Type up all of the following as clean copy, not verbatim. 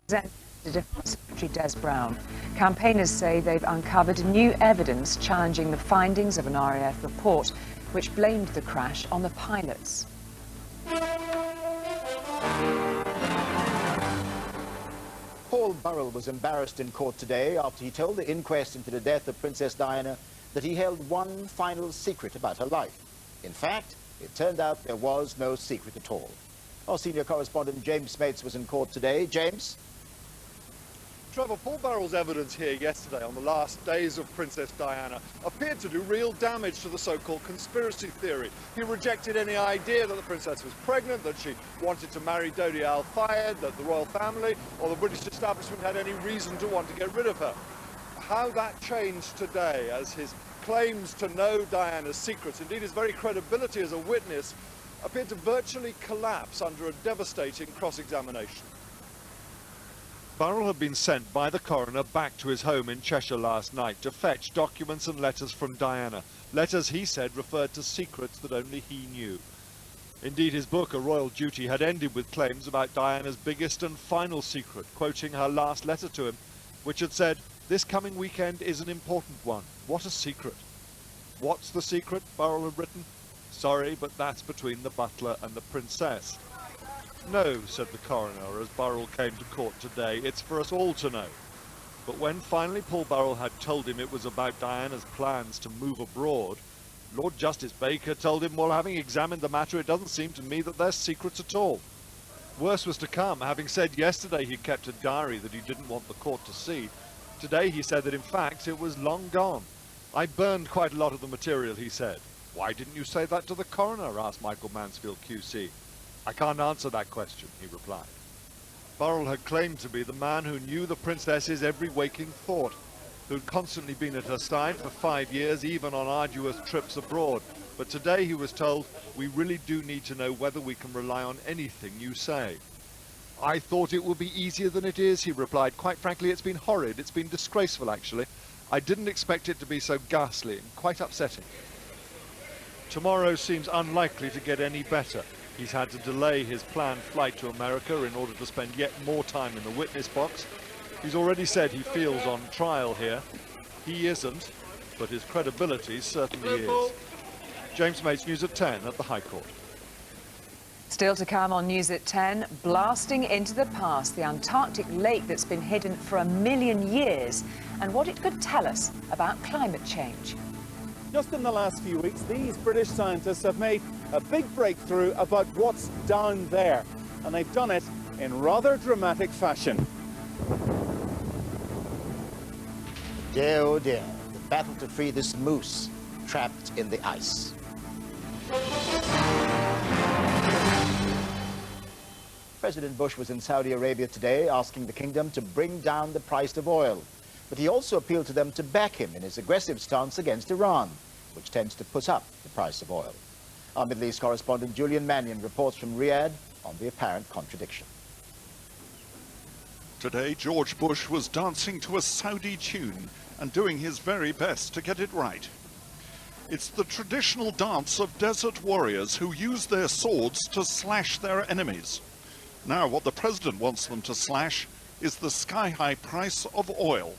Secretary Des Brown. Campaigners say they've uncovered new evidence challenging the findings of an RAF report which blamed the crash on the pilots. Paul Burrell was embarrassed in court today after he told the inquest into the death of Princess Diana that he held one final secret about her life. In fact, it turned out there was no secret at all. Our senior correspondent James Smates was in court today. James? Trevor, Paul Burrell's evidence here yesterday on the last days of Princess Diana appeared to do real damage to the so-called conspiracy theory. He rejected any idea that the princess was pregnant, that she wanted to marry Dodi Al-Fayed, that the royal family or the British establishment had any reason to want to get rid of her. How that changed today as his claims to know Diana's secrets, indeed his very credibility as a witness, appeared to virtually collapse under a devastating cross-examination. Burrell had been sent by the coroner back to his home in Cheshire last night to fetch documents and letters from Diana. Letters, he said, referred to secrets that only he knew. Indeed, his book, A Royal Duty, had ended with claims about Diana's biggest and final secret, quoting her last letter to him, which had said, "This coming weekend is an important one. What a secret." What's the secret? Burrell had written. Sorry, but that's between the butler and the princess. No, said the coroner as Burrell came to court today, it's for us all to know. But when finally Paul Burrell had told him it was about Diana's plans to move abroad, Lord Justice Baker told him, well, having examined the matter, it doesn't seem to me that there's secrets at all. Worse was to come, having said yesterday he kept a diary that he didn't want the court to see. Today he said that in fact it was long gone. I burned quite a lot of the material, he said. Why didn't you say that to the coroner? Asked Michael Mansfield QC. I can't answer that question, he replied. Burrell had claimed to be the man who knew the princess's every waking thought, who'd constantly been at her side for 5 years, even on arduous trips abroad. But today he was told, we really do need to know whether we can rely on anything you say. I thought it would be easier than it is, he replied. Quite frankly, it's been horrid. It's been disgraceful, actually. I didn't expect it to be so ghastly and quite upsetting. Tomorrow seems unlikely to get any better. He's had to delay his planned flight to America in order to spend yet more time in the witness box. He's already said he feels on trial here. He isn't, but his credibility certainly is. James Mates, News at 10 at the High Court. Still to come on News at 10, blasting into the past, the Antarctic lake that's been hidden for 1 million years and what it could tell us about climate change. Just in the last few weeks, these British scientists have made a big breakthrough about what's down there, and they've done it in rather dramatic fashion. Dear, oh dear, the battle to free this moose trapped in the ice. President Bush was in Saudi Arabia today asking the kingdom to bring down the price of oil. But he also appealed to them to back him in his aggressive stance against Iran, which tends to put up the price of oil. Our Middle East correspondent Julian Mannion reports from Riyadh on the apparent contradiction. Today, George Bush was dancing to a Saudi tune and doing his very best to get it right. It's the traditional dance of desert warriors who use their swords to slash their enemies. Now, what the president wants them to slash is the sky-high price of oil.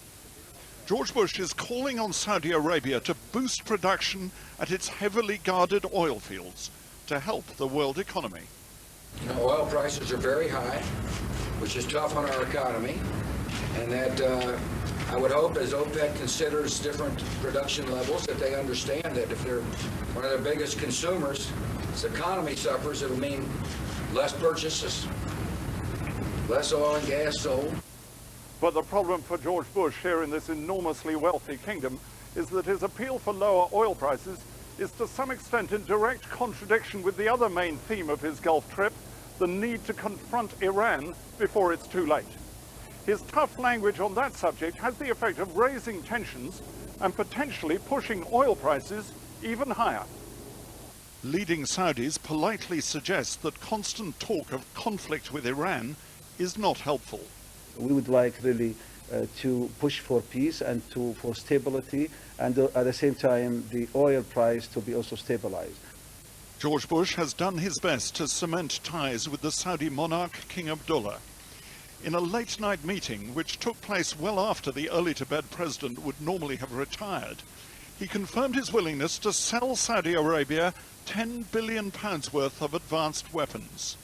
George Bush is calling on Saudi Arabia to boost production at its heavily guarded oil fields to help the world economy. You know, oil prices are very high, which is tough on our economy, and that I would hope as OPEC considers different production levels that they understand that if they're one of their biggest consumers, as the economy suffers, it'll mean less purchases, less oil and gas sold. But the problem for George Bush here in this enormously wealthy kingdom is that his appeal for lower oil prices is to some extent in direct contradiction with the other main theme of his Gulf trip, the need to confront Iran before it's too late. His tough language on that subject has the effect of raising tensions and potentially pushing oil prices even higher. Leading Saudis politely suggest that constant talk of conflict with Iran is not helpful. We would like really to push for peace and for stability, and at the same time the oil price to be also stabilized. George Bush has done his best to cement ties with the Saudi monarch King Abdullah. In a late-night meeting, which took place well after the early-to-bed president would normally have retired, he confirmed his willingness to sell Saudi Arabia £10 billion worth of advanced weapons.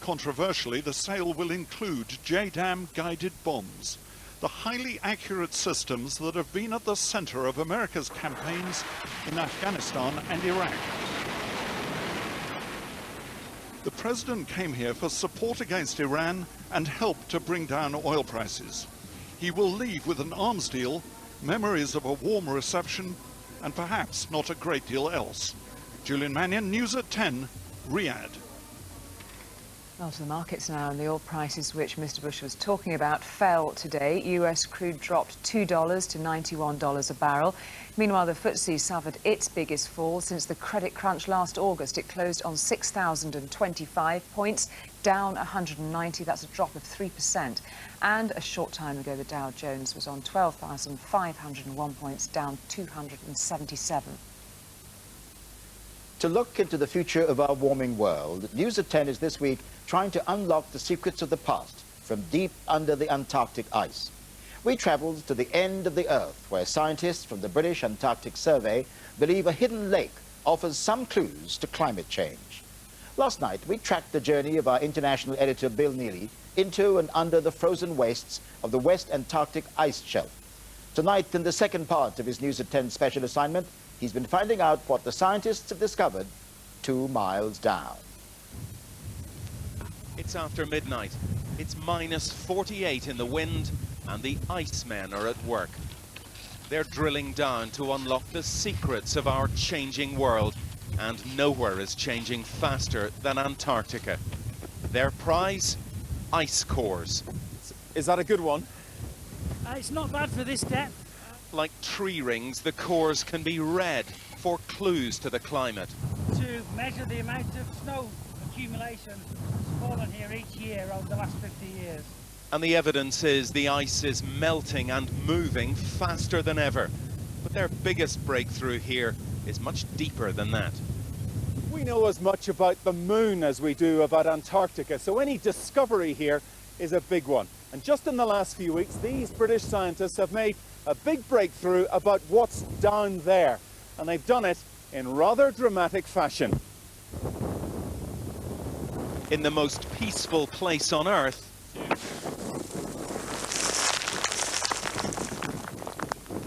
Controversially, the sale will include JDAM guided bombs, the highly accurate systems that have been at the center of America's campaigns in Afghanistan and Iraq. The president came here for support against Iran and help to bring down oil prices. He will leave with an arms deal, memories of a warm reception, and perhaps not a great deal else. Julian Mannion, News at 10, Riyadh. Well, to the markets now, and the oil prices which Mr. Bush was talking about fell today. US crude dropped $2 to $91 a barrel. Meanwhile, the FTSE suffered its biggest fall since the credit crunch last August. It closed on 6,025 points, down 190. That's a drop of 3%. And a short time ago, the Dow Jones was on 12,501 points, down 277. To look into the future of our warming world, News at 10 is this week trying to unlock the secrets of the past from deep under the Antarctic ice. We travelled to the end of the Earth, where scientists from the British Antarctic Survey believe a hidden lake offers some clues to climate change. Last night, we tracked the journey of our international editor, Bill Neely, into and under the frozen wastes of the West Antarctic ice shelf. Tonight, in the second part of his News at 10 special assignment, he's been finding out what the scientists have discovered 2 miles down. It's after midnight. It's minus 48 in the wind, and the icemen are at work. They're drilling down to unlock the secrets of our changing world, and nowhere is changing faster than Antarctica. Their prize? Ice cores. Is that a good one? It's not bad for this depth. Like tree rings, the cores can be read for clues to the climate. To measure the amount of snow accumulation that's fallen here each year over the last 50 years. And the evidence is the ice is melting and moving faster than ever. But their biggest breakthrough here is much deeper than that. We know as much about the moon as we do about Antarctica, so any discovery here is a big one. And just in the last few weeks, these British scientists have made a big breakthrough about what's down there. And they've done it in rather dramatic fashion. In the most peaceful place on Earth,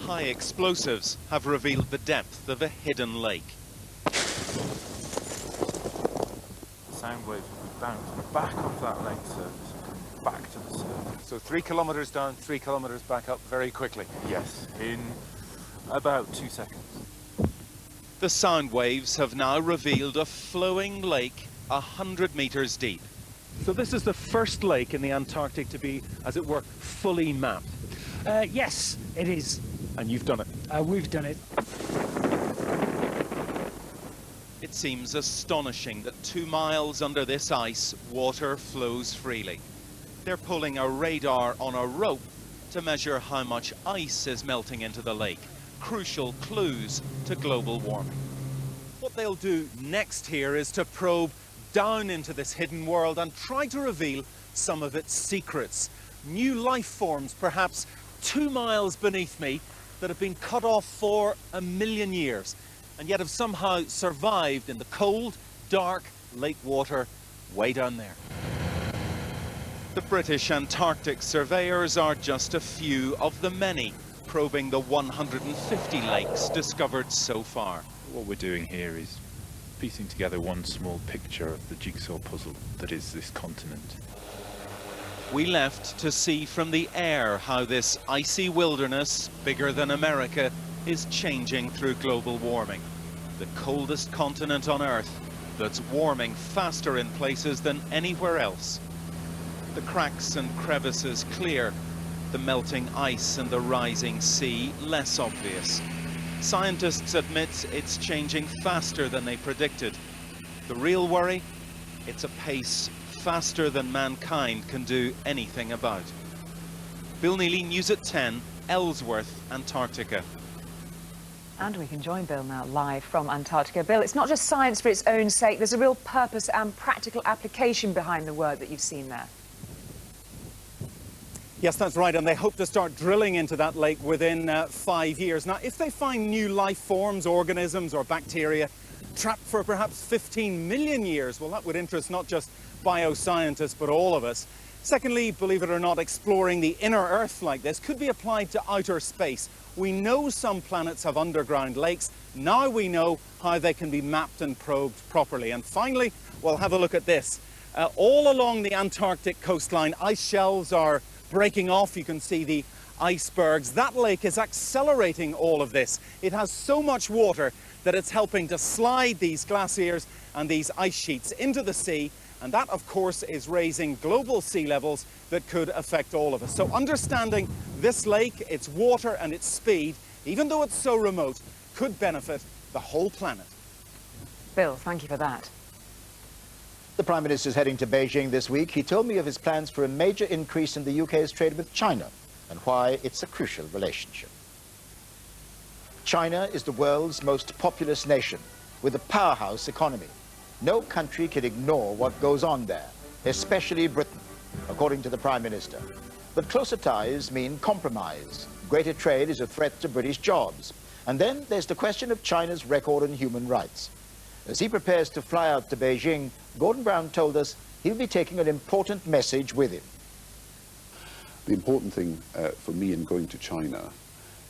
high explosives have revealed the depth of a hidden lake. Sound waves will be bounced back off that lake surface, back to the surface. So 3 kilometres down, 3 kilometres back up very quickly. Yes, in about 2 seconds. The sound waves have now revealed a flowing lake 100 metres deep. So this is the first lake in the Antarctic to be, as it were, fully mapped. Yes, it is. And you've done it. We've done it. It seems astonishing that 2 miles under this ice, water flows freely. They're pulling a radar on a rope to measure how much ice is melting into the lake. Crucial clues to global warming. What they'll do next here is to probe down into this hidden world and try to reveal some of its secrets. New life forms, perhaps 2 miles beneath me, that have been cut off for 1 million years, and yet have somehow survived in the cold, dark lake water way down there. The British Antarctic surveyors are just a few of the many probing the 150 lakes discovered so far. What we're doing here is piecing together one small picture of the jigsaw puzzle that is this continent. We left to see from the air how this icy wilderness, bigger than America, is changing through global warming. The coldest continent on Earth that's warming faster in places than anywhere else. The cracks and crevices clear, the melting ice and the rising sea less obvious. Scientists admit it's changing faster than they predicted. The real worry? It's a pace faster than mankind can do anything about. Bill Neely, News at 10, Ellsworth, Antarctica. And we can join Bill now live from Antarctica. Bill, it's not just science for its own sake. There's a real purpose and practical application behind the work that you've seen there. Yes, that's right, and they hope to start drilling into that lake within 5 years. Now, if they find new life forms, organisms or bacteria trapped for perhaps 15 million years, well, that would interest not just bioscientists, but all of us. Secondly, believe it or not, exploring the inner Earth like this could be applied to outer space. We know some planets have underground lakes. Now we know how they can be mapped and probed properly. And finally, we'll have a look at this. All along the Antarctic coastline, ice shelves are breaking off. You can see the icebergs. That lake is accelerating all of this. It has so much water that it's helping to slide these glaciers and these ice sheets into the sea. And that, of course, is raising global sea levels that could affect all of us. So understanding this lake, its water and its speed, even though it's so remote, could benefit the whole planet. Bill, thank you for that. The Prime Minister is heading to Beijing this week. He told me of his plans for a major increase in the UK's trade with China and why it's a crucial relationship. China is the world's most populous nation with a powerhouse economy. No country can ignore what goes on there, especially Britain, according to the Prime Minister. But closer ties mean compromise. Greater trade is a threat to British jobs. And then there's the question of China's record on human rights. As he prepares to fly out to Beijing, Gordon Brown told us he'll be taking an important message with him. The important thing for me in going to China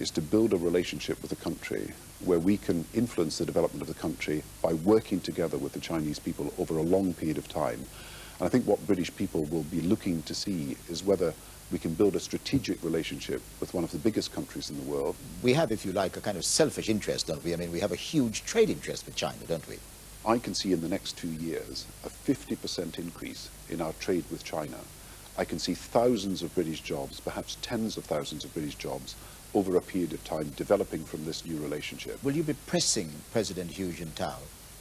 is to build a relationship with the country where we can influence the development of the country by working together with the Chinese people over a long period of time. And I think what British people will be looking to see is whether we can build a strategic relationship with one of the biggest countries in the world. We have, if you like, a kind of selfish interest, don't we? I mean, we have a huge trade interest with China, don't we? I can see in the next 2 years a 50% increase in our trade with China. I can see thousands of British jobs, perhaps tens of thousands of British jobs, over a period of time developing from this new relationship. Will you be pressing President Hu Jintao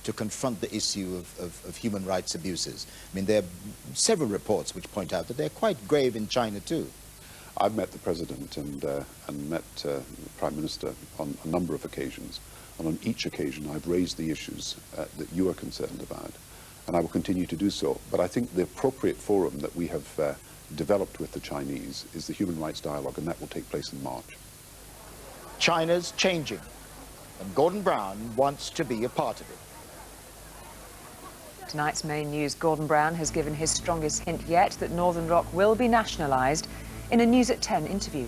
to confront the issue of human rights abuses? I mean, there are several reports which point out that they're quite grave in China too. I've met the President and met the Prime Minister on a number of occasions, and on each occasion I've raised the issues that you are concerned about, and I will continue to do so. But I think the appropriate forum that we have developed with the Chinese is the Human Rights Dialogue, and that will take place in March. China's changing, and Gordon Brown wants to be a part of it. Tonight's main news, Gordon Brown has given his strongest hint yet that Northern Rock will be nationalised in a News at 10 interview.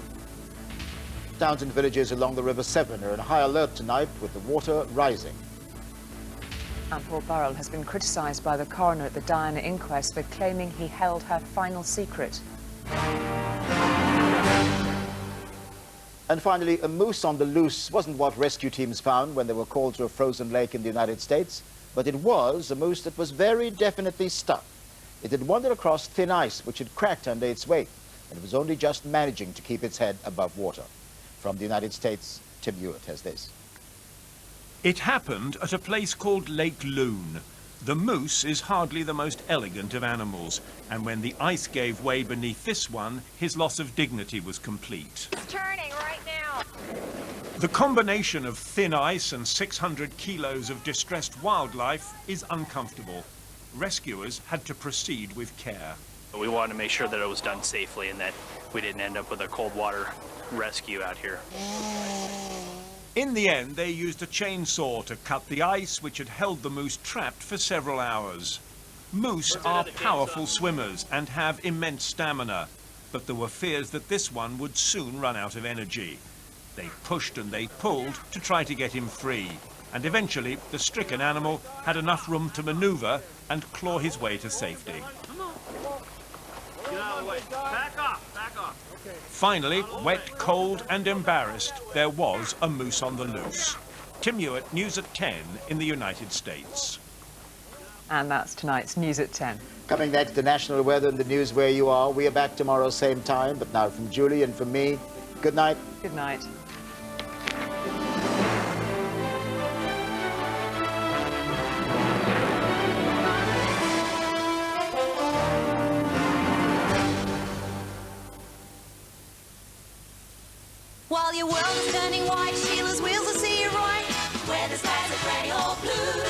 Towns and villages along the River Severn are in high alert tonight with the water rising. And Paul Burrell has been criticised by the coroner at the Diana inquest for claiming he held her final secret. And finally, a moose on the loose wasn't what rescue teams found when they were called to a frozen lake in the United States, but it was a moose that was very definitely stuck. It had wandered across thin ice, which had cracked under its weight, and it was only just managing to keep its head above water. From the United States, Tim Hewitt has this. It happened at a place called Lake Loon. The moose is hardly the most elegant of animals, and when the ice gave way beneath this one, his loss of dignity was complete. It's turning right now. The combination of thin ice and 600 kilos of distressed wildlife is uncomfortable. Rescuers had to proceed with care. We wanted to make sure that it was done safely and that we didn't end up with a cold water rescue out here. In the end, they used a chainsaw to cut the ice which had held the moose trapped for several hours. Moose are powerful swimmers and have immense stamina, but there were fears that this one would soon run out of energy. They pushed and they pulled to try to get him free, and eventually the stricken animal had enough room to maneuver and claw his way to safety. Get out of the way. Back off, back off. Okay. Finally, wet, cold and embarrassed, there was a moose on the loose. Tim Hewitt, News at 10 in the United States. And that's tonight's News at 10. Coming next, the national weather and the news where you are. We are back tomorrow, same time, but now from Julie and from me, good night. Good night. While your world is turning white, Sheila's wheels will see you right. Where the skies are grey or blue,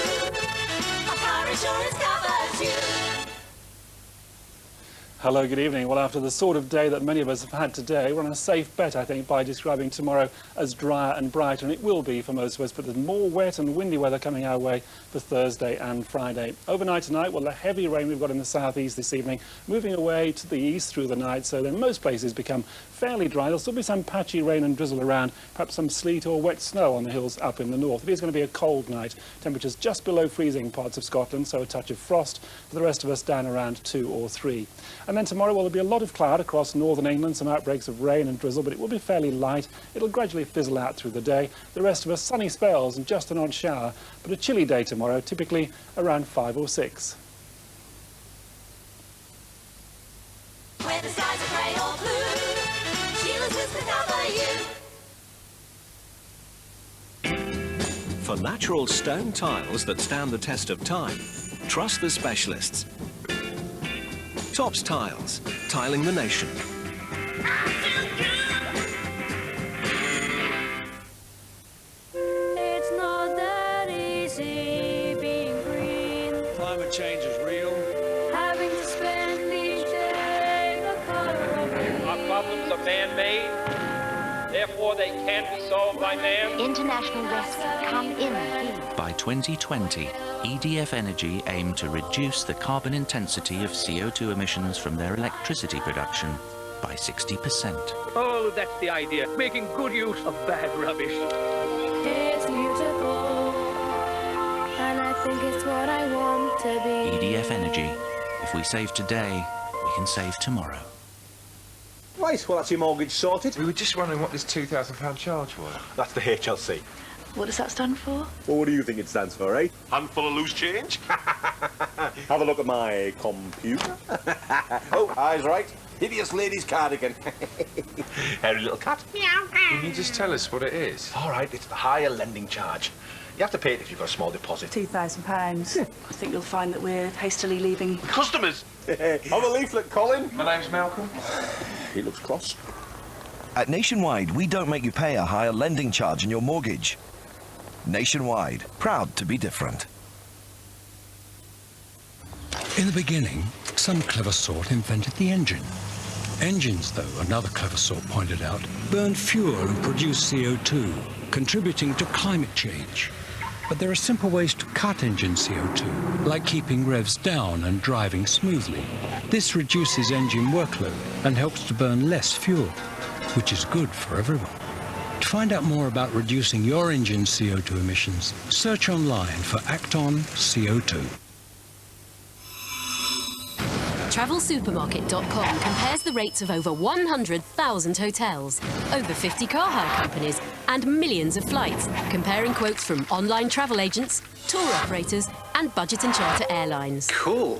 our car insurance covers you. Hello, good evening. Well, after the sort of day that many of us have had today, we're on a safe bet, I think, by describing tomorrow as drier and brighter, and it will be for most of us, but there's more wet and windy weather coming our way for Thursday and Friday. Overnight tonight, well, the heavy rain we've got in the southeast this evening, moving away to the east through the night, so then most places become fairly dry. There'll still be some patchy rain and drizzle around, perhaps some sleet or wet snow on the hills up in the north. It is going to be a cold night. Temperatures just below freezing parts of Scotland, so a touch of frost. For the rest of us, down around 2 or 3. And then tomorrow, well, there'll be a lot of cloud across northern England, some outbreaks of rain and drizzle, but it will be fairly light. It'll gradually fizzle out through the day. The rest of us, sunny spells and just an odd shower, but a chilly day tomorrow, typically around 5 or 6. Where the skies are grey or blue, Sheila's whispers cover you. For natural stone tiles that stand the test of time, trust the specialists. Tops Tiles, tiling the nation. It's not that easy being green. Climate change is real. Having to spend each day the color of green. Our problems are man-made, therefore they can't be solved by man. International risks come in here. By 2020, EDF Energy aim to reduce the carbon intensity of CO2 emissions from their electricity production by 60%. Oh, that's the idea, making good use of bad rubbish. It's beautiful, and I think it's what I want to be. EDF Energy. If we save today, we can save tomorrow. Right, well, that's your mortgage sorted. We were just wondering what this £2,000 charge was. That's the HLC. What does that stand for? Well, what do you think it stands for, eh? Handful of loose change? Have a look at my computer. Oh, eyes right. Hideous lady's cardigan. Hairy little cat. Meow. Can you just tell us what it is? All right, it's the higher lending charge. You have to pay it if you've got a small deposit. £2,000. I think you'll find that we're hastily leaving. Customers! Have a leaflet, Colin. My name's Malcolm. He looks cross. At Nationwide, we don't make you pay a higher lending charge on your mortgage. Nationwide, proud to be different. In the beginning, some clever sort invented the engine. Engines, though, another clever sort pointed out, burn fuel and produce CO2, contributing to climate change. But there are simple ways to cut engine CO2, like keeping revs down and driving smoothly. This reduces engine workload and helps to burn less fuel, which is good for everyone. To find out more about reducing your engine's CO2 emissions, search online for Acton CO2. TravelSupermarket.com compares the rates of over 100,000 hotels, over 50 car hire companies, and millions of flights, comparing quotes from online travel agents, tour operators, and budget and charter airlines. Cool.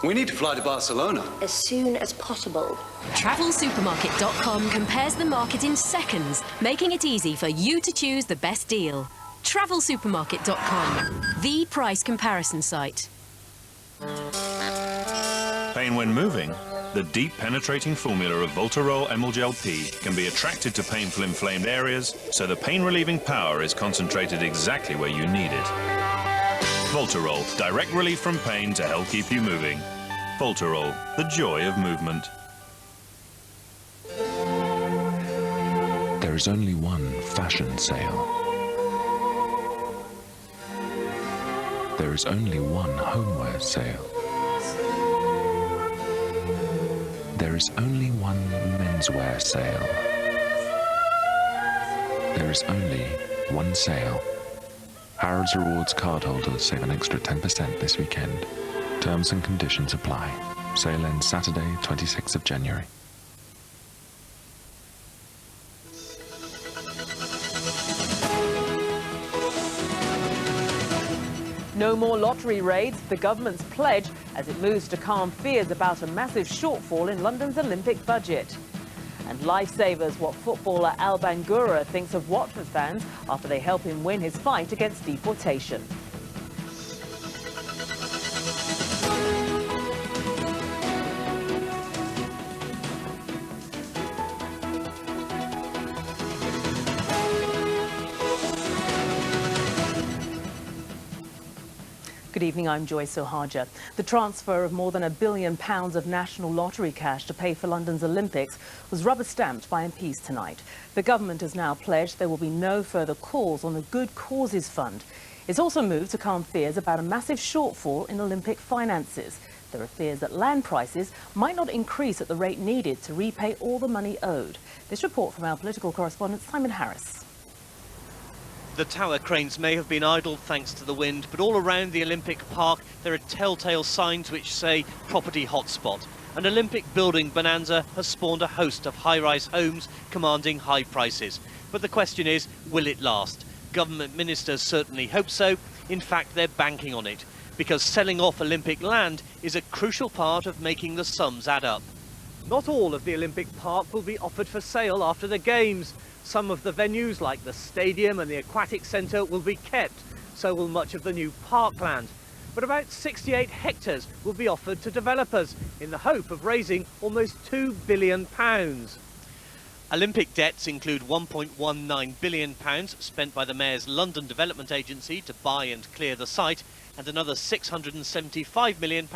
We need to fly to Barcelona. As soon as possible. TravelSupermarket.com compares the market in seconds, making it easy for you to choose the best deal. TravelSupermarket.com, the price comparison site. Pain when moving? The deep penetrating formula of Voltarol Emulgel P can be attracted to painful inflamed areas, so the pain relieving power is concentrated exactly where you need it. Voltarol, direct relief from pain to help keep you moving. Voltarol, the joy of movement. There is only one fashion sale. There is only one homeware sale. There is only one menswear sale. There is only one sale. Harrods Rewards cardholders save an extra 10% this weekend. Terms and conditions apply. Sale ends Saturday, 26th of January. No more lottery raids, the government's pledge as it moves to calm fears about a massive shortfall in London's Olympic budget. And lifesavers, what footballer Al Bangura thinks of Watford fans after they help him win his fight against deportation. Good evening, I'm Joy Sohaja. The transfer of more than £1 billion of national lottery cash to pay for London's Olympics was rubber-stamped by MPs tonight. The government has now pledged there will be no further calls on the Good Causes Fund. It's also moved to calm fears about a massive shortfall in Olympic finances. There are fears that land prices might not increase at the rate needed to repay all the money owed. This report from our political correspondent Simon Harris. The tower cranes may have been idle thanks to the wind, but all around the Olympic Park there are telltale signs which say property hotspot. An Olympic building bonanza has spawned a host of high-rise homes commanding high prices. But the question is, will it last? Government ministers certainly hope so. In fact, they're banking on it, because selling off Olympic land is a crucial part of making the sums add up. Not all of the Olympic Park will be offered for sale after the Games. Some of the venues, like the stadium and the aquatic centre, will be kept. So will much of the new parkland. But about 68 hectares will be offered to developers in the hope of raising almost £2 billion. Olympic debts include £1.19 billion spent by the Mayor's London Development Agency to buy and clear the site, and another £675 million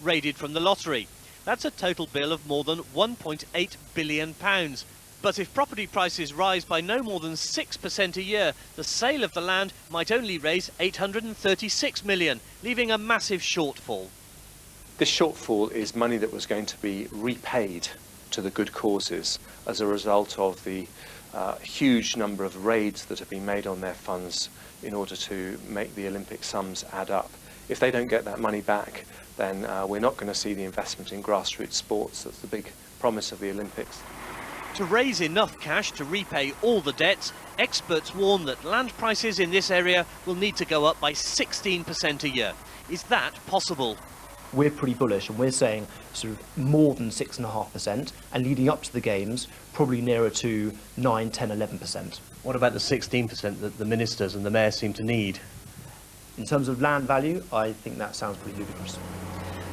raided from the lottery. That's a total bill of more than £1.8 billion. But if property prices rise by no more than 6% a year, the sale of the land might only raise £836 million, leaving a massive shortfall. This shortfall is money that was going to be repaid to the good causes as a result of the huge number of raids that have been made on their funds in order to make the Olympic sums add up. If they don't get that money back, then we're not going to see the investment in grassroots sports. That's the big promise of the Olympics. To raise enough cash to repay all the debts, experts warn that land prices in this area will need to go up by 16% a year. Is that possible? We're pretty bullish, and we're saying sort of more than 6.5%, and leading up to the Games, probably nearer to 9, 10, 11%. What about the 16% that the ministers and the mayor seem to need? In terms of land value, I think that sounds pretty ludicrous.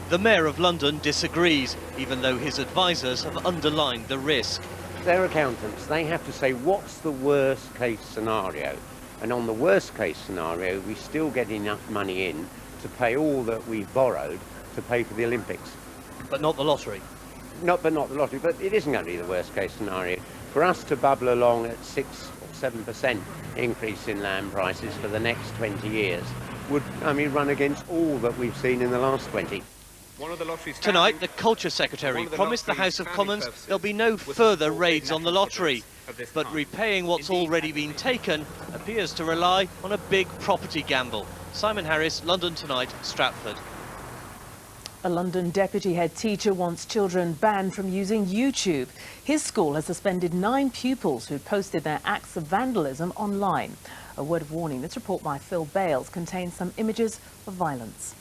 The Mayor of London disagrees, even though his advisers have underlined the risk. They're accountants. They have to say what's the worst case scenario, and on the worst case scenario we still get enough money in to pay all that we've borrowed to pay for the Olympics. But not the lottery? Not the lottery, but it isn't going to be the worst case scenario. For us to bubble along at 6 or 7% increase in land prices for the next 20 years would, run against all that we've seen in the last 20. Tonight, the Culture Secretary promised the House of Commons there'll be no further raids on the lottery. But repaying what's already been taken appears to rely on a big property gamble. Simon Harris, London Tonight, Stratford. A London deputy head teacher wants children banned from using YouTube. His school has suspended 9 pupils who posted their acts of vandalism online. A word of warning, this report by Phil Bales contains some images of violence.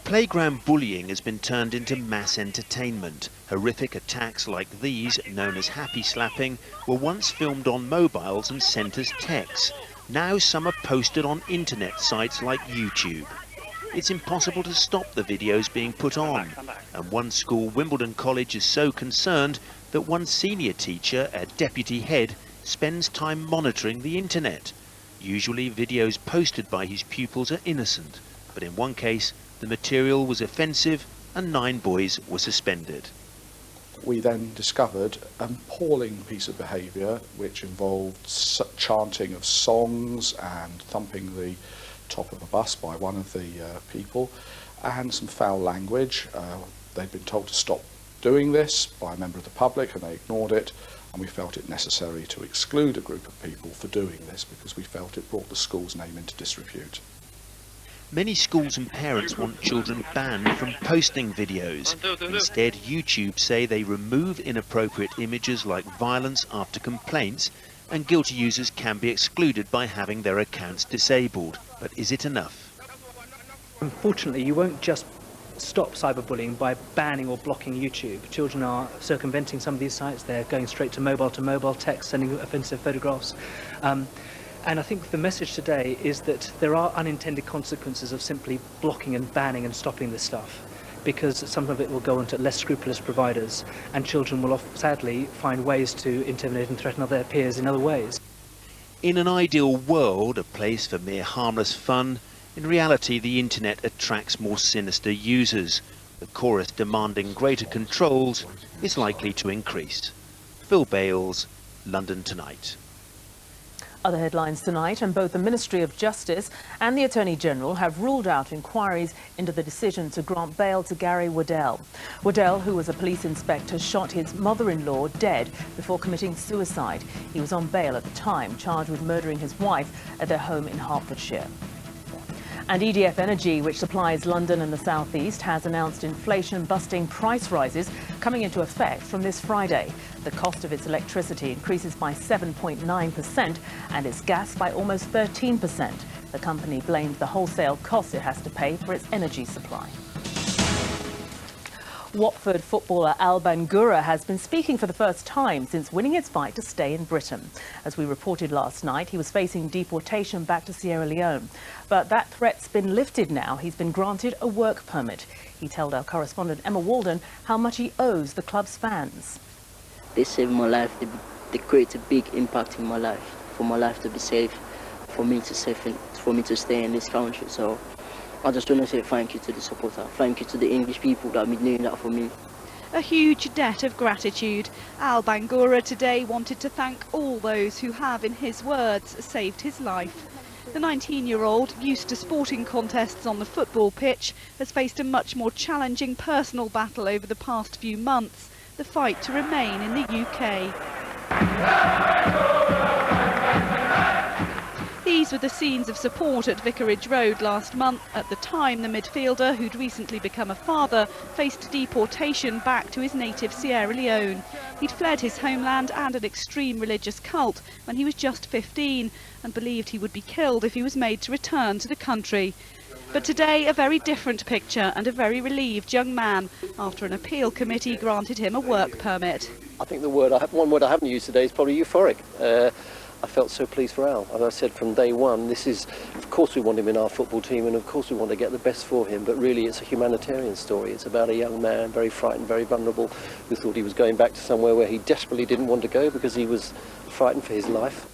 Playground bullying has been turned into mass entertainment. Horrific attacks like these, known as happy slapping, were once filmed on mobiles and sent as texts. Now some are posted on internet sites like YouTube. It's impossible to stop the videos being put on. And one school, Wimbledon College, is so concerned that one senior teacher, a deputy head, spends time monitoring the internet. Usually videos posted by his pupils are innocent, but in one case the material was offensive and 9 boys were suspended. We then discovered an appalling piece of behaviour which involved chanting of songs and thumping the top of a bus by one of the people, and some foul language. They'd been told to stop doing this by a member of the public and they ignored it, and we felt it necessary to exclude a group of people for doing this because we felt it brought the school's name into disrepute. Many schools and parents want children banned from posting videos. Instead, YouTube say they remove inappropriate images like violence after complaints, and guilty users can be excluded by having their accounts disabled. But is it enough? Unfortunately, you won't just stop cyberbullying by banning or blocking YouTube. Children are circumventing some of these sites. They're going straight to mobile text, sending offensive photographs. And I think the message today is that there are unintended consequences of simply blocking and banning and stopping this stuff, because some of it will go onto less scrupulous providers, and children will sadly find ways to intimidate and threaten their peers in other ways. In an ideal world, a place for mere harmless fun, in reality the internet attracts more sinister users. The chorus demanding greater controls is likely to increase. Phil Bales, London Tonight. Other headlines tonight, and both the Ministry of Justice and the Attorney General have ruled out inquiries into the decision to grant bail to Gary Waddell. Waddell, who was a police inspector, shot his mother-in-law dead before committing suicide. He was on bail at the time, charged with murdering his wife at their home in Hertfordshire. And EDF Energy, which supplies London and the South East, has announced inflation-busting price rises coming into effect from this Friday. The cost of its electricity increases by 7.9% and its gas by almost 13%. The company blamed the wholesale cost it has to pay for its energy supply. Watford footballer Bangura has been speaking for the first time since winning his fight to stay in Britain. As we reported last night, he was facing deportation back to Sierra Leone. But that threat's been lifted now. He's been granted a work permit. He told our correspondent Emma Walden how much he owes the club's fans. They saved my life. They created a big impact in my life, for my life to be safe, for me to stay in this country. So I just want to say thank you to the supporter. Thank you to the English people that have been doing that for me. A huge debt of gratitude. Bangura today wanted to thank all those who have, in his words, saved his life. The 19-year-old, used to sporting contests on the football pitch, has faced a much more challenging personal battle over the past few months, the fight to remain in the UK. These were the scenes of support at Vicarage Road last month. At the time, the midfielder, who'd recently become a father, faced deportation back to his native Sierra Leone. He'd fled his homeland and an extreme religious cult when he was just 15 and believed he would be killed if he was made to return to the country. But today, a very different picture and a very relieved young man after an appeal committee granted him a work permit. I think one word I haven't used today is probably euphoric. I felt so pleased for Al. As I said from day one, of course we want him in our football team and of course we want to get the best for him, but really it's a humanitarian story. It's about a young man, very frightened, very vulnerable, who thought he was going back to somewhere where he desperately didn't want to go because he was frightened for his life.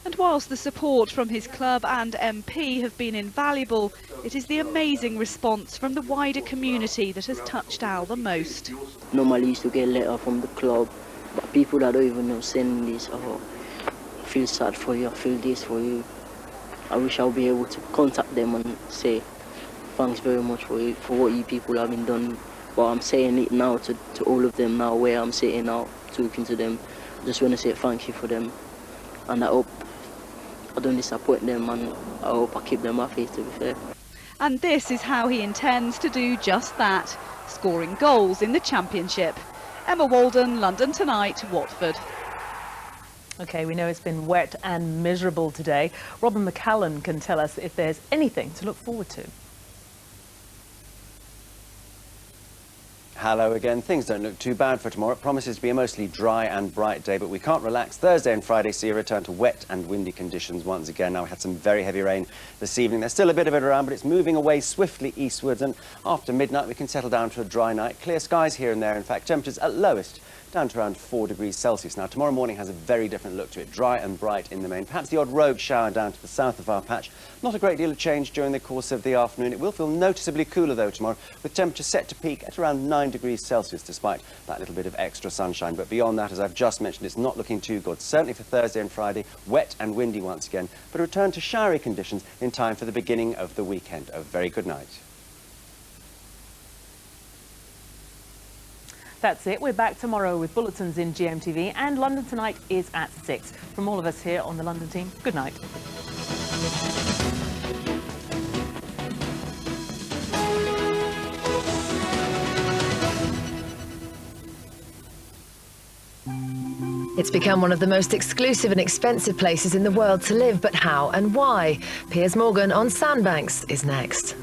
And whilst the support from his club and MP have been invaluable, it is the amazing response from the wider community that has touched Al the most. Normally I used to get a letter from the club, but people that don't even know send me this, I feel sad for you, I feel this for you. I wish I'll be able to contact them and say thanks very much for what you people have been done. But I'm saying it now to all of them now, where I'm sitting now talking to them. I just want to say thank you for them, and I hope I don't disappoint them, and I hope I keep them happy, to be fair. And this is how he intends to do just that, scoring goals in the Championship. Emma Walden, London Tonight, Watford. OK, we know it's been wet and miserable today. Robin McCallan can tell us if there's anything to look forward to. Hello again. Things don't look too bad for tomorrow. It promises to be a mostly dry and bright day, but we can't relax. Thursday and Friday see a return to wet and windy conditions once again. Now, we had some very heavy rain this evening. There's still a bit of it around, but it's moving away swiftly eastwards, and after midnight we can settle down to a dry night. Clear skies here and there. In fact, temperatures at lowest down to around 4 degrees Celsius. Now, tomorrow morning has a very different look to it, dry and bright in the main. Perhaps the odd rogue shower down to the south of our patch. Not a great deal of change during the course of the afternoon. It will feel noticeably cooler, though, tomorrow, with temperatures set to peak at around 9 degrees Celsius, despite that little bit of extra sunshine. But beyond that, as I've just mentioned, it's not looking too good. Certainly for Thursday and Friday, wet and windy once again, but a return to showery conditions in time for the beginning of the weekend. A very good night. That's it. We're back tomorrow with bulletins in GMTV, and London Tonight is at 6. From all of us here on the London team, good night. It's become one of the most exclusive and expensive places in the world to live, but how and why? Piers Morgan on Sandbanks is next.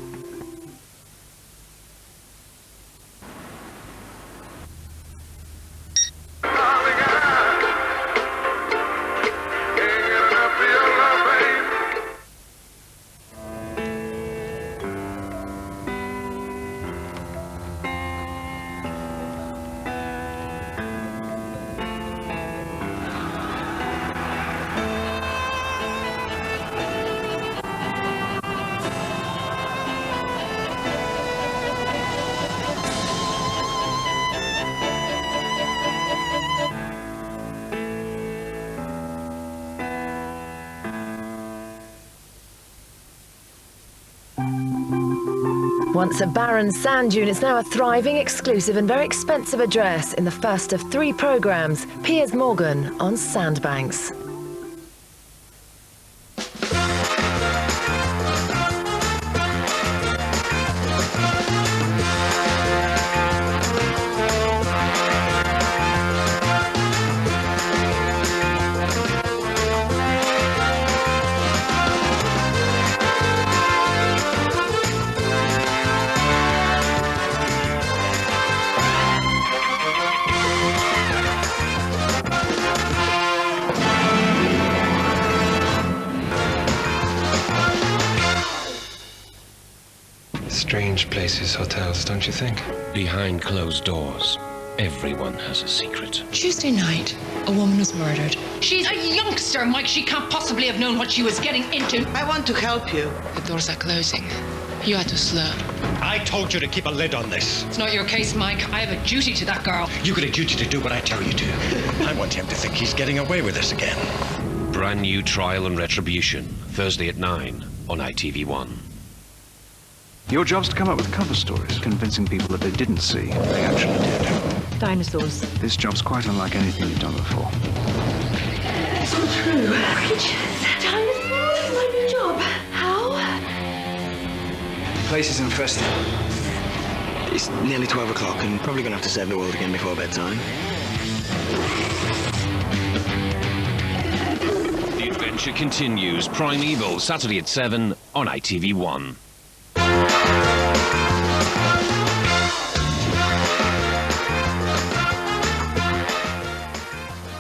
Once a barren sand dune, it's now a thriving, exclusive and very expensive address in the first of 3 programmes, Piers Morgan on Sandbanks. Strange places, hotels, don't you think? Behind closed doors, everyone has a secret. Tuesday night, a woman was murdered. She's a youngster, Mike. She can't possibly have known what she was getting into. I want to help you. The doors are closing. You had to slur. I told you to keep a lid on this. It's not your case, Mike. I have a duty to that girl. You got a duty to do what I tell you to. I want him to think he's getting away with this again. Brand new Trial and Retribution, Thursday at 9 on ITV1. Your job's to come up with cover stories, convincing people that they didn't see what they actually did. Dinosaurs. This job's quite unlike anything you've done before. It's all true. Creatures. Dinosaurs. My new job. How? The place is infested. It's nearly 12 o'clock and probably going to have to save the world again before bedtime. The adventure continues. Primeval, Saturday at 7 on ITV1.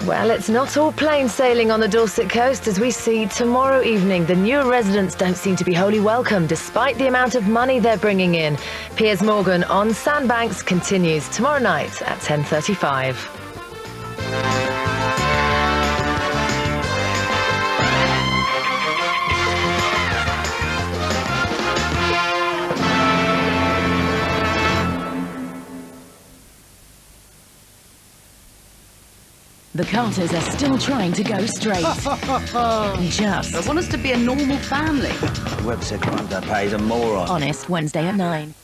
Well, it's not all plain sailing on the Dorset coast, as we see tomorrow evening. The new residents don't seem to be wholly welcome, despite the amount of money they're bringing in. Piers Morgan on Sandbanks continues tomorrow night at 10:35. The Carters are still trying to go straight. Just. They want us to be a normal family. Webb said Grandad paid a moron. Honest, Wednesday at 9.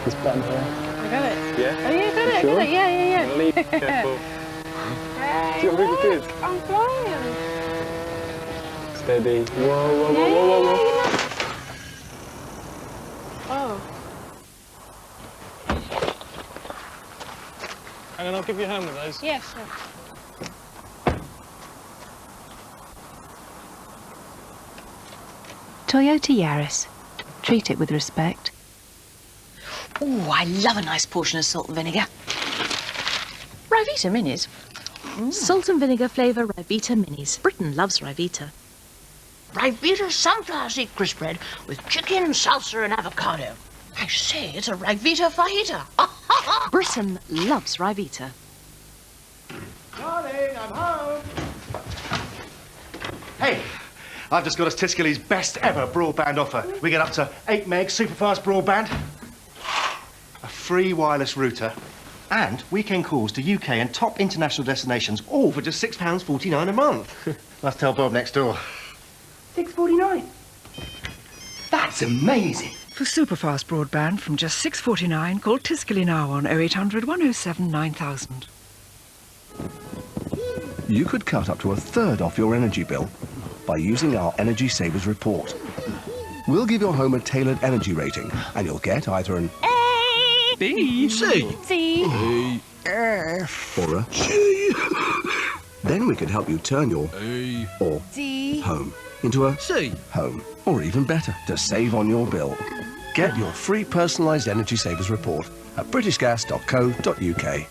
It's button here. I got it. Yeah? Oh, yeah, got it. Sure? Got it. Yeah. Leave careful. Hey, Do you want to move the kids? I'm flying. Steady. Whoa. Oh. Hang on, I'll give you a hand with those. Yeah, sure. Toyota Yaris. Treat it with respect. Oh, I love a nice portion of salt and vinegar. Rivita Minis. Salt and vinegar flavour Rivita Minis. Britain loves Rivita. Rivita sunflower seed crisp bread with chicken, salsa and avocado. I say, it's a Rivita fajita. Britain loves Rivita. Darling, I'm home. Hey, I've just got us Tiscali's best ever broadband offer. We get up to 8 meg superfast broadband, a free wireless router, and weekend calls to UK and top international destinations, all for just £6.49 a month. Must tell Bob next door. $6.49. That's amazing. For superfast broadband from just £6.49, call Tiscali now on 0800 107 9000. You could cut up to 1/3 off your energy bill by using our Energy Savers report. We'll give your home a tailored energy rating, and you'll get either an A, B, C, C, D, F, or a G. Then we could help you turn your A or D home into a C home, or even better, to save on your bill. Get your free personalised Energy Savers report at britishgas.co.uk.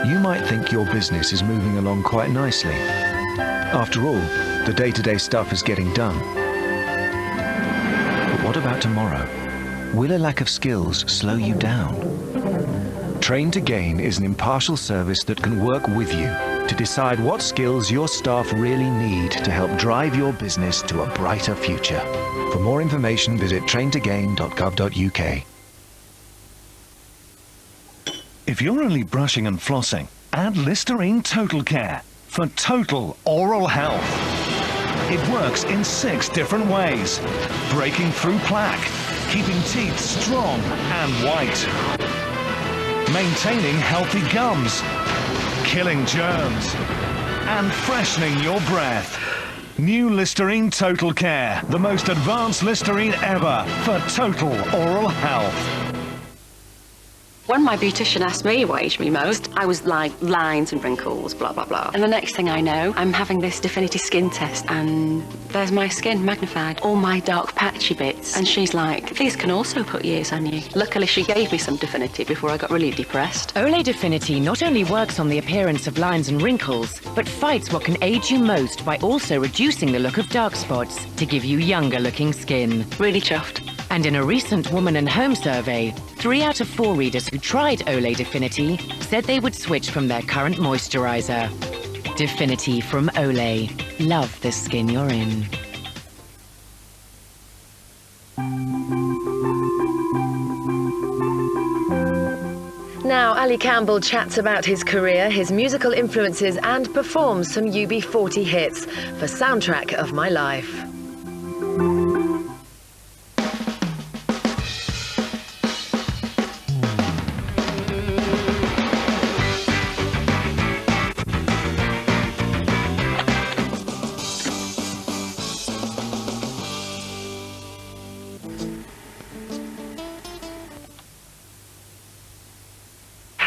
You might think your business is moving along quite nicely. After all, the day-to-day stuff is getting done. But what about tomorrow? Will a lack of skills slow you down? Train to Gain is an impartial service that can work with you to decide what skills your staff really need to help drive your business to a brighter future. For more information, visit traintogain.gov.uk. If you're only brushing and flossing, add Listerine Total Care for total oral health. It works in 6 different ways. Breaking through plaque, keeping teeth strong and white, maintaining healthy gums, killing germs, and freshening your breath. New Listerine Total Care, the most advanced Listerine ever for total oral health. When my beautician asked me what aged me most, I was like, lines and wrinkles, blah, blah, blah. And the next thing I know, I'm having this Definity skin test, and there's my skin magnified, all my dark patchy bits. And she's like, these can also put years on you. Luckily, she gave me some Definity before I got really depressed. Olay Definity not only works on the appearance of lines and wrinkles, but fights what can age you most by also reducing the look of dark spots to give you younger looking skin. Really chuffed. And in a recent Woman and Home survey, 3 out of 4 readers who tried Olay Definity said they would switch from their current moisturiser. Definity from Olay. Love the skin you're in. Now, Ali Campbell chats about his career, his musical influences, and performs some UB40 hits for Soundtrack of My Life.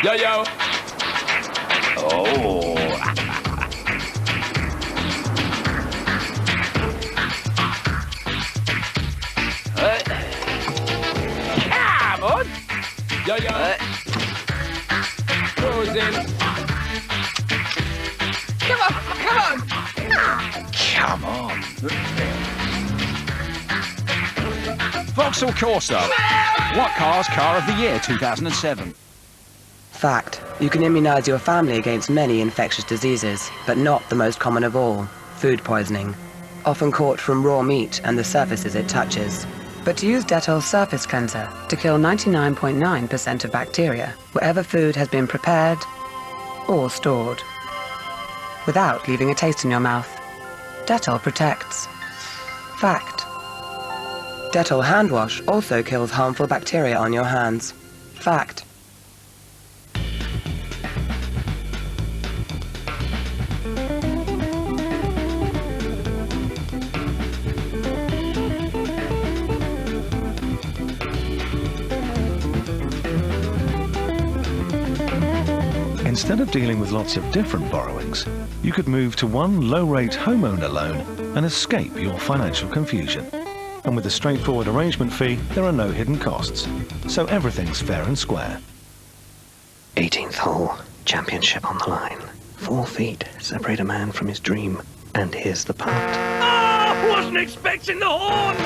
Yo, yo. Oh. Come on. Yo, yo. Goes in. Come on, come on. Come on. Vauxhall Corsa. What car's car of the year 2007? Fact. You can immunise your family against many infectious diseases, but not the most common of all, food poisoning. Often caught from raw meat and the surfaces it touches. But use Dettol Surface Cleanser to kill 99.9% of bacteria wherever food has been prepared or stored, without leaving a taste in your mouth. Dettol protects. Fact. Dettol hand wash also kills harmful bacteria on your hands. Fact. Instead of dealing with lots of different borrowings, you could move to one low-rate homeowner loan and escape your financial confusion. And with a straightforward arrangement fee, there are no hidden costs, so everything's fair and square. 18th hole, championship on the line. 4 feet separate a man from his dream, and here's the putt. Ah, wasn't expecting the horn.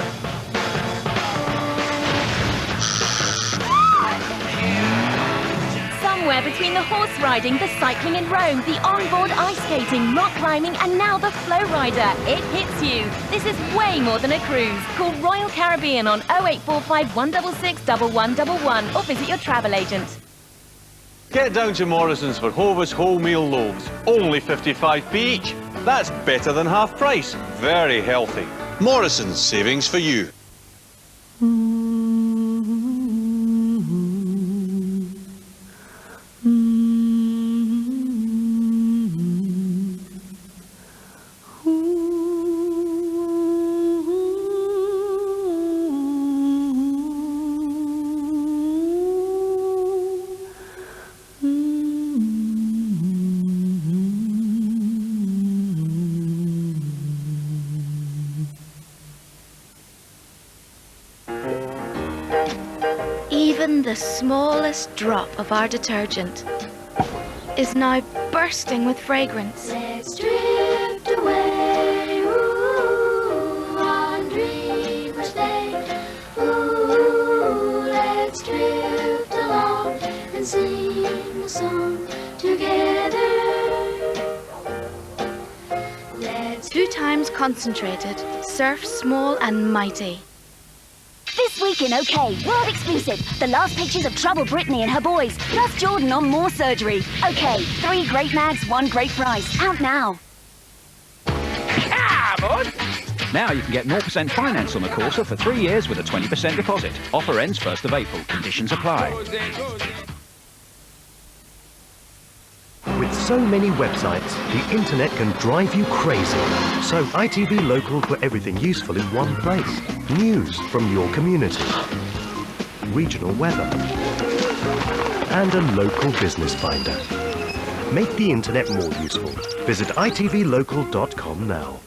Somewhere between the horse riding, the cycling in Rome, the onboard ice skating, rock climbing, and now the flow rider, it hits you. This is way more than a cruise. Call Royal Caribbean on 0845 166 1111 or visit your travel agent. Get down to Morrison's for Hovis wholemeal loaves. Only 55p each. That's better than half price. Very healthy. Morrison's, savings for you. Even the smallest drop of our detergent is now bursting with fragrance. Let's drift away, ooh, on dreamers day. Ooh, let's drift along and sing a song together. Let's 2 times concentrated, surf small and mighty. This week in OK, world exclusive. The last pictures of Trouble Brittany and her boys, plus Jordan on more surgery. OK, 3 great mags, 1 great price. Out now. Come on. Now you can get 0% finance on the Corsa for 3 years with a 20% deposit. Offer ends 1st of April. Conditions apply. With so many websites, the internet can drive you crazy. So ITV Local put everything useful in one place. News from your community, regional weather, and a local business finder. Make the internet more useful. Visit itvlocal.com now.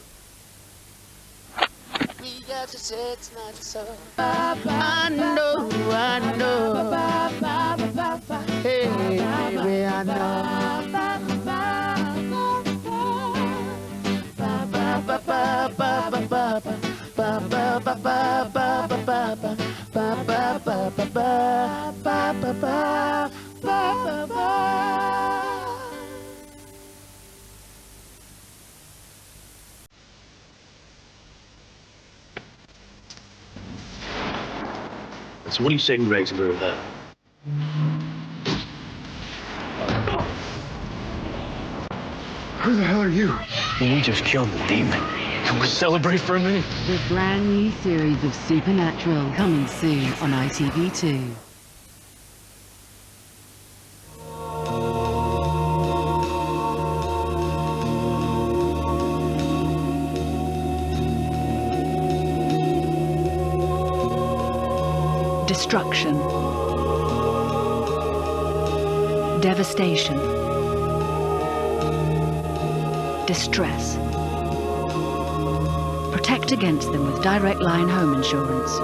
I know. Hey, baby, I know. So what are you saying, Rex, about that? Who the hell are you? Well, we just killed the demon. Can we celebrate for a minute? The brand new series of Supernatural coming soon on ITV2. Destruction, devastation, distress. Protect against them with Direct Line Home Insurance.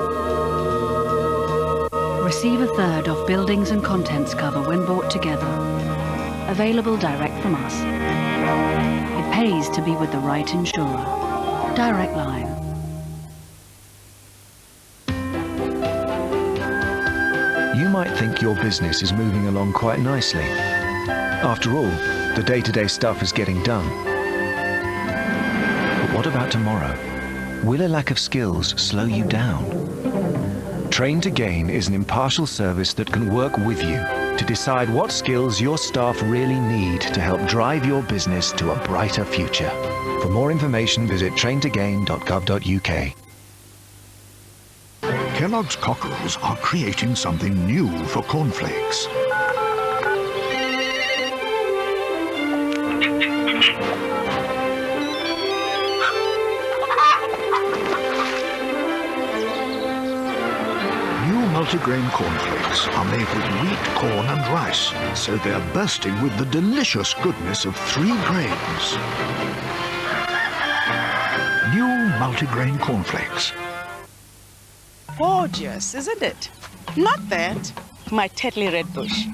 Receive a third off buildings and contents cover when bought together. Available direct from us. It pays to be with the right insurer. Direct Line. You might think your business is moving along quite nicely. After all, the day-to-day stuff is getting done. But what about tomorrow? Will a lack of skills slow you down? Train to Gain is an impartial service that can work with you to decide what skills your staff really need to help drive your business to a brighter future. For more information, visit traintogain.gov.uk. Kellogg's Cockerels are creating something new for cornflakes. New multigrain cornflakes are made with wheat, corn and rice, so they're bursting with the delicious goodness of 3 grains. New multigrain cornflakes. Gorgeous, isn't it? Not that, my Tetley red bush.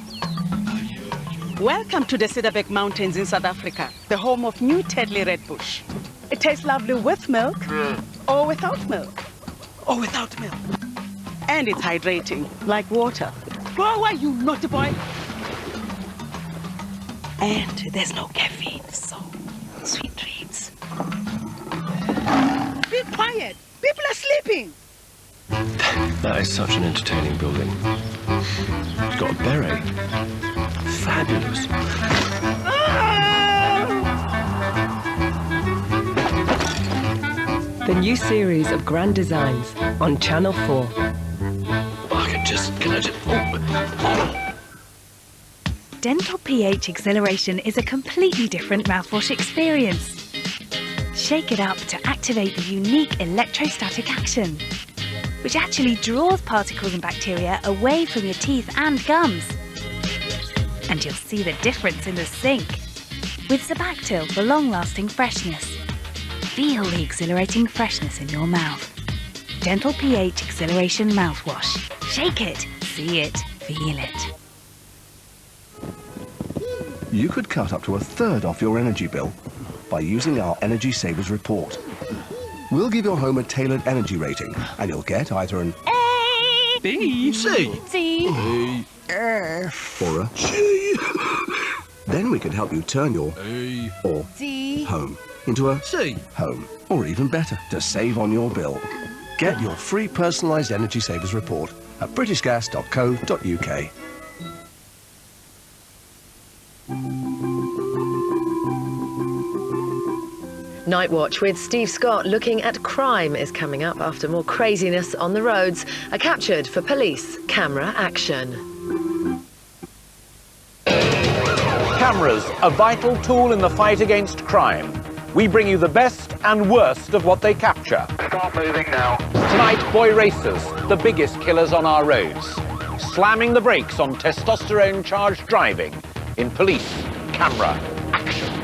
Welcome to the Cedarbeck Mountains in South Africa, the home of new Tetley red bush. It tastes lovely with milk, or without milk, or without milk. And it's hydrating, like water. Go away, you naughty boy. And there's no caffeine, so sweet dreams. Be quiet, people are sleeping. That is such an entertaining building. It's got a beret. Fabulous. The new series of Grand Designs on Channel 4. Can I just... Oh. Dental pH Exhilaration is a completely different mouthwash experience. Shake it up to activate the unique electrostatic action, which actually draws particles and bacteria away from your teeth and gums. And you'll see the difference in the sink. With Zabactyl for long-lasting freshness. Feel the exhilarating freshness in your mouth. Dental pH Exhilaration Mouthwash. Shake it, see it, feel it. You could cut up to a third off your energy bill by using our Energy Savers report. We'll give your home a tailored energy rating, and you'll get either an A, B, C, A, F, or a G. Then we can help you turn your A or D home into a C home, or even better, to save on your bill. Get your free personalised Energy Savers report at britishgas.co.uk. Night Watch with Steve Scott looking at crime is coming up after more craziness on the roads. A captured for police camera action. Cameras, a vital tool in the fight against crime. We bring you the best and worst of what they capture. Start moving now. Tonight, boy racers, the biggest killers on our roads. Slamming the brakes on testosterone-charged driving in police camera action.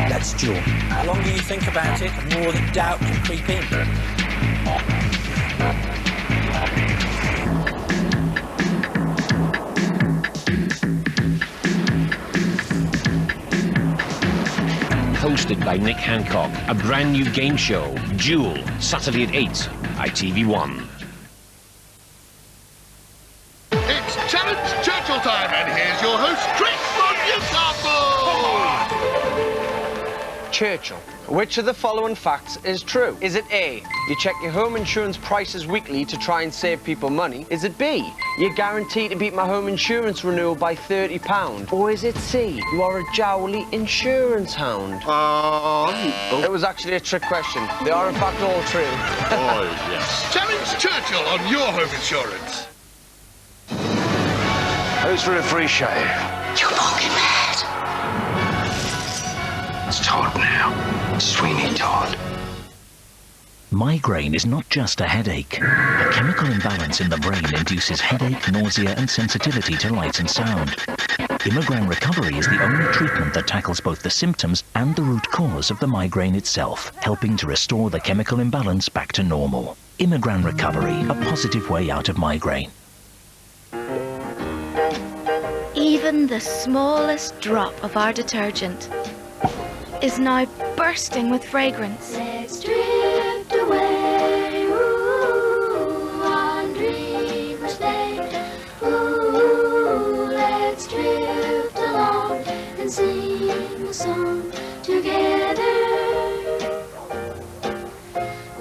That's Jaw. The longer you think about it, the more the doubt can creep in. Hosted by Nick Hancock, a brand new game show, Duel, Saturday at 8, ITV1. It's Challenge Churchill time, and here's your host, Chris from Newcastle! Churchill. Which of the following facts is true? Is it A, you check your home insurance prices weekly to try and save people money? Is it B, you're guaranteed to beat my home insurance renewal by £30? Or is it C, you are a jowly insurance hound? It was actually a trick question. They are in fact all true. Oh, yes. Challenge Churchill on your home insurance. Who's for a free shave? You fucking mad. It's Todd now. Sweeney Todd. Migraine is not just a headache. A chemical imbalance in the brain induces headache, nausea and sensitivity to light and sound. Immigram Recovery is the only treatment that tackles both the symptoms and the root cause of the migraine itself, helping to restore the chemical imbalance back to normal. Immigram Recovery, a positive way out of migraine. Even the smallest drop of our detergent is now bursting with fragrance. Let's drift away, ooh, on dreamers day. Ooh, let's drift along and sing a song together.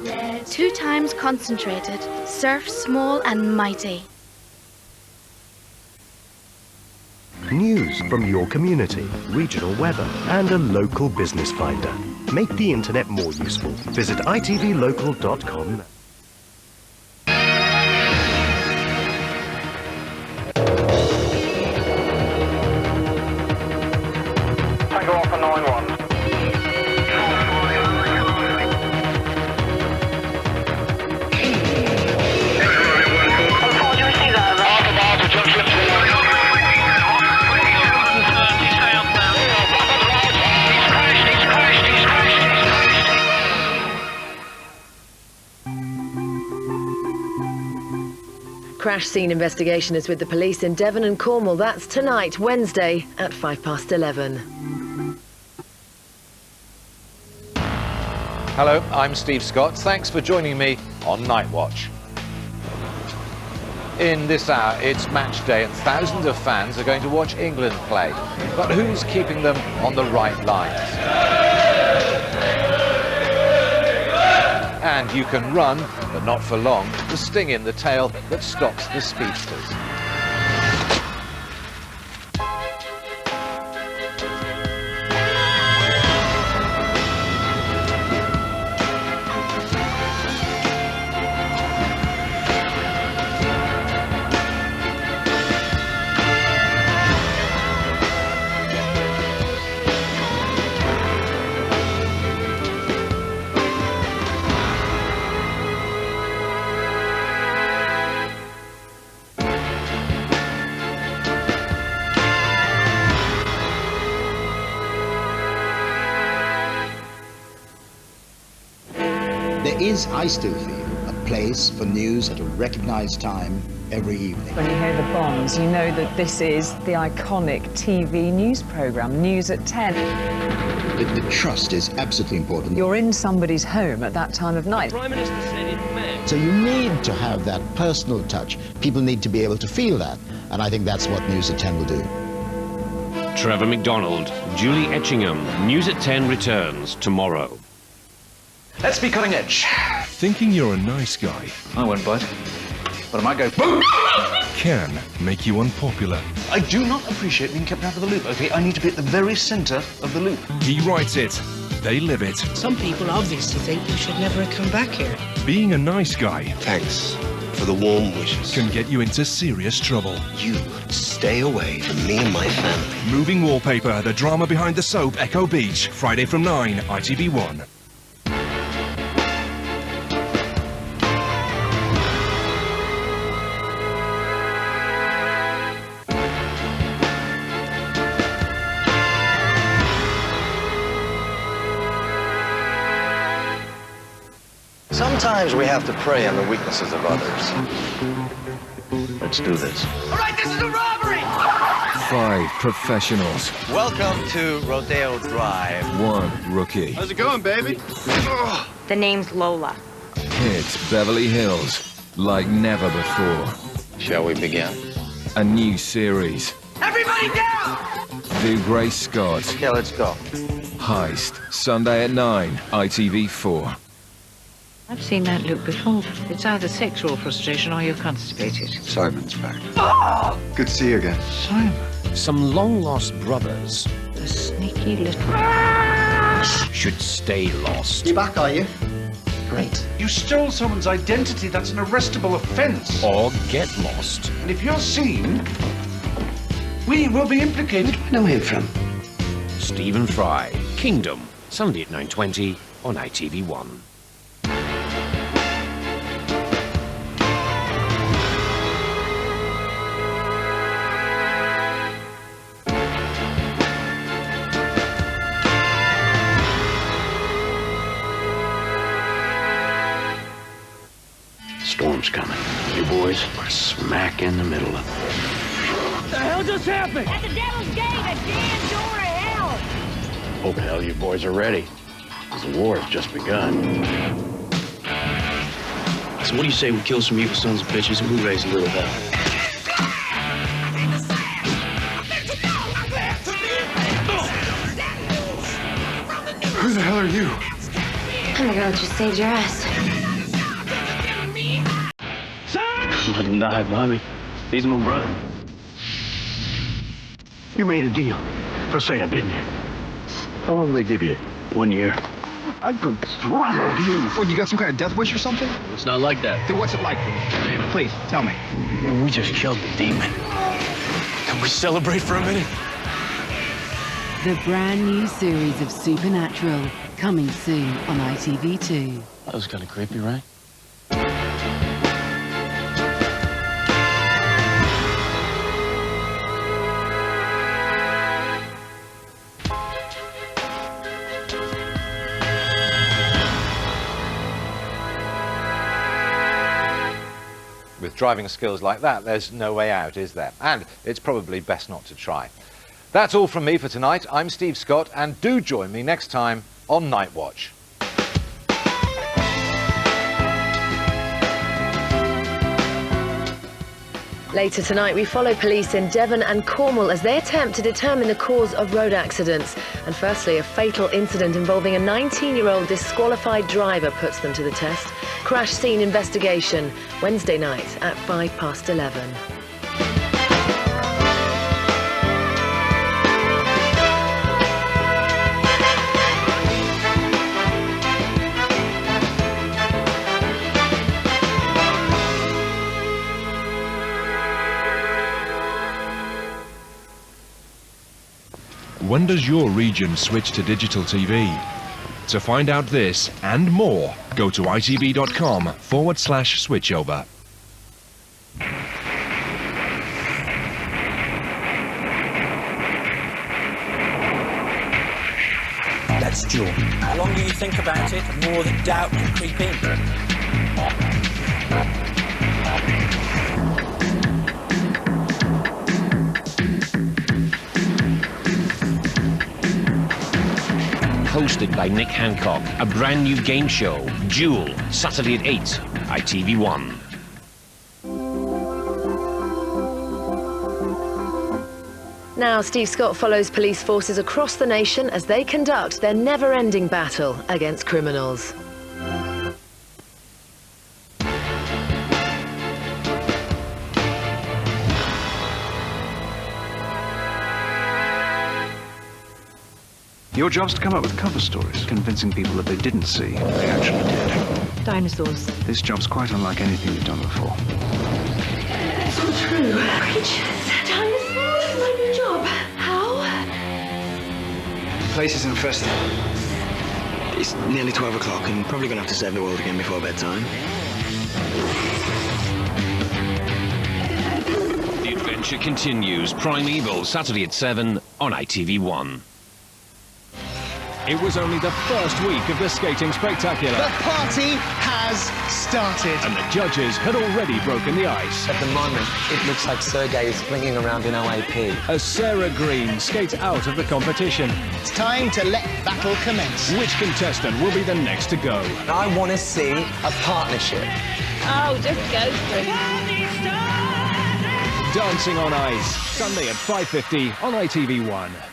Let's 2 times concentrated, surf small and mighty. News from your community, regional weather, and a local business finder. Make the internet more useful. Visit itvlocal.com. Tango Alpha 9-1. Crash scene investigation is with the police in Devon and Cornwall. That's tonight, Wednesday, at 11:05. Hello, I'm Steve Scott. Thanks for joining me on Night Watch. In this hour, it's match day and thousands of fans are going to watch England play. But who's keeping them on the right lines? And you can run, but not for long, the sting in the tail that stops the speedsters. There is, I still feel, a place for news at a recognised time every evening. When you hear the bombs, you know that this is the iconic TV news programme, News at 10. The trust is absolutely important. You're in somebody's home at that time of night. The Prime Minister said it may. So you need to have that personal touch. People need to be able to feel that, and I think that's what News at 10 will do. Trevor McDonald, Julie Etchingham. News at 10 returns tomorrow. Let's be cutting edge. Thinking you're a nice guy. I won't bite. But I might go boom! Can make you unpopular. I do not appreciate being kept out of the loop, okay? I need to be at the very centre of the loop. He writes it. They live it. Some people obviously think you should never have come back here. Being a nice guy. Thanks for the warm wishes. Can get you into serious trouble. You stay away from me and my family. Moving Wallpaper, the drama behind the soap Echo Beach. Friday from 9, ITV1. Sometimes we have to prey on the weaknesses of others. Let's do this. All right, this is a robbery! 5 professionals. Welcome to Rodeo Drive. 1 rookie. How's it going, baby? The name's Lola. Hits Beverly Hills like never before. Shall we begin? A new series. Everybody down! Do Grace Scott. Okay, let's go. Heist. Sunday at 9, ITV4. I've seen that look before. It's either sexual frustration or you're constipated. Simon's back. Oh! Good to see you again. Simon. Some long-lost brothers The sneaky little... should stay lost. You back, are you? Great. You stole someone's identity. That's an arrestable offence. Or get lost. And if you're seen, we will be implicated. Where do I know him from? Stephen Fry, Kingdom, Sunday at 9:20 on ITV1. Storm's coming. You boys are smack in the middle of it. What the hell just happened? At the Devil's Gate, a damn door to hell. Hope hell you boys are ready, because the war has just begun. So what do you say we kill some evil sons of bitches and we raise a little hell? Who the hell are you? I'm the girl that just saved your ass. Let him die, Bobby. He's my brother. You made a deal for sale, didn't you? How long did they give you? 1 year. I could throttle you. What, you got some kind of death wish or something? It's not like that. Then what's it like? Please, tell me. We just killed the demon. Can we celebrate for a minute? The brand new series of Supernatural, coming soon on ITV2. That was kind of creepy, right? With driving skills like that, there's no way out, is there? And it's probably best not to try. That's all from me for tonight. I'm Steve Scott, and do join me next time on Night Watch. Later tonight, we follow police in Devon and Cornwall as they attempt to determine the cause of road accidents. And firstly, a fatal incident involving a 19-year-old disqualified driver puts them to the test. Crash scene investigation, Wednesday night at 11:05. When does your region switch to digital TV? To find out this and more, go to itv.com/switchover. That's Jewel. The longer you think about it, the more the doubt can creep in. Hosted by Nick Hancock, a brand new game show, Duel, Saturday at 8, ITV1. Now, Steve Scott follows police forces across the nation as they conduct their never-ending battle against criminals. Your job's to come up with cover stories, convincing people that they didn't see what they actually did. Dinosaurs. This job's quite unlike anything you've done before. It's all true. Creatures. Dinosaurs. My new job. How? The place is infested. It's nearly 12 o'clock and probably going to have to save the world again before bedtime. The adventure continues. Primeval, Saturday at 7 on ITV1. It was only the first week of the skating spectacular. The party has started. And the judges had already broken the ice. At the moment, it looks like Sergei is flinging around in OAP. As Sarah Green skates out of the competition. It's time to let battle commence. Which contestant will be the next to go? I want to see a partnership. Oh, just go for it. Dancing on Ice, Sunday at 5:50 on ITV1.